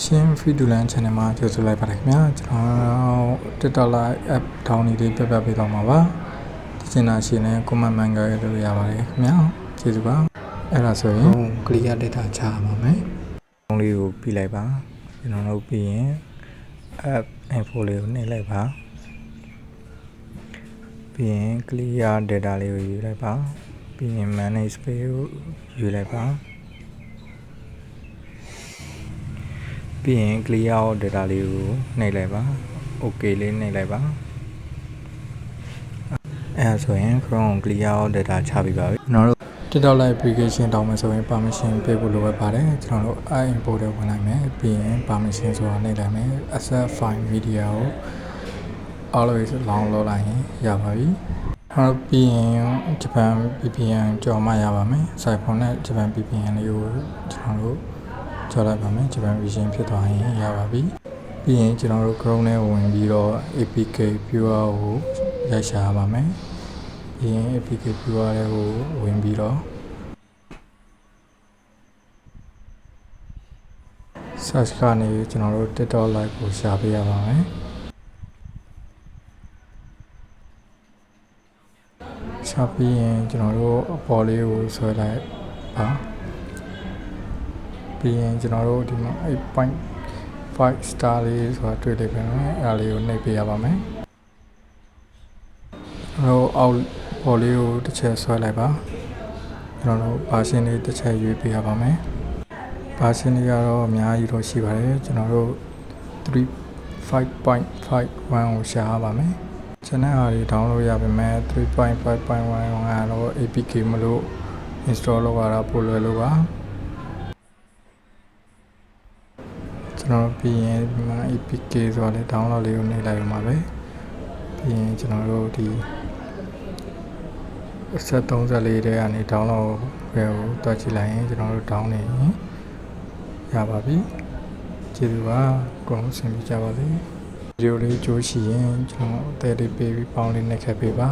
ရှင် Fidulan Channel မှာကြိုဆိုလိုက်ပါတယ်ခင်ဗျာကျွန်တော် TikTok Live App ဒေါင်းလေးပြပြပေးသွားမှာပါဒီချင်တာရှင်နဲ့ comment မှန်ကြရလို့ရပါတယ်ခင်ဗျာကျေးဇူးပါအဲ့ဒါဆိုရင် clear data ချရပါမယ်ဒေါင်းလေးကိုပြီးလိုက်ပါကျွန်တော်တို့ပြီးရင် app info လေးကိုနှိပ်လိုက်ပါပြီးရင် clear data လေးကိုယူလိုက်ပါပြီးရင် manage page ကိုယူလိုက်ပါပြီးရင် clear data လေးကိုနှိပ်လိုက်ပါ okay လေးနှိပ်လိုက်ပါအဲဆိုရင် Chrome clear data ချပြီးပါပြီကျွန်တော်တို့ TikTok Live application တောင်းမယ်ဆိုရင် permission ပေးဖို့လိုအပ်ပါတယ်ကျွန်တော်တို့ import တွေဝင်လိုက်မယ်ပြီးရင် permission ဆိုတာနှိပ်လိုက်မယ် asset file media ကို always long လုပ်လိုက်ရင်ရပါပြီဟုတ်ပြီးရင် Japan VPN ကြော်မှရပါမယ် iPhone နဲ့ Japan VPN လေးကိုကျွန်တော်တို့ကြော်လိုက်ပါမယ် Japan VPN ဖြစ်သွားရင်ရပါပြီပြီးရင်ကျွန်တော်တို့ Chrome နဲ့ဝင်ပြီးတော့ APK viewer ကိုရိုက်ရှာရပါမယ်ပြီးရင် APK viewer တွေကိုဝင်ပြီးတော့ search ကနေကျွန်တော်တို့ TikTok Live ကိုရှာပေးရပါမယ်ရှာပြီးရင်ကျွန်တော်တို့အပေါ်လေးကိုဆွဲလိုက်ပါပြီးရင်ကျွန်တော်တို့ဒီမှာ 8.5 star လေးဆိုတာတွေ့လိုက်ပါမယ်အဲ့ဒါလေးကိုနှိပ်ပေးရပါမယ်ကျွန်တော်အောက်ပေါ်လေးကိုတစ်ချက်ဆွဲလိုက်ပါကျွန်တော်တို့ version လေးတစ်ချက်ရွေးပေးရပါမယ် version လေးကတော့အများကြီးတော့ရှိပါတယ်ကျွန်တော်တို့ 3.5.51 ကိုရှာရပါမယ်ကျွန်တော်အားတွေ download ရပါမယ် 3.5.1 ကတော့ APK မလို့ install လုပ်ရတာပို့လွယ်လို့ပါကျွန်တော်ပြီးရင်ဒီမှာ APK ဆိုတာလေ download လေးကိုနှိပ်လိုက်ရမှာပဲပြီးရင်ကျွန်တော်တို့ဒီဆက်34တဲ့ကနေ download ပဲကိုတွက်ကြည့်လိုက်ရင်ကျွန်တော်တို့ down နေရပါပြီကျေးဇူးပါအကုန်လုံးဆင်ပြေကြပါစေဗီဒီယိုလေးကြိုးရှိရင်ကျွန်တော်အသေးလေးပေးပြီးပေါင်းလေးနှိပ်ခဲ့ပေးပါ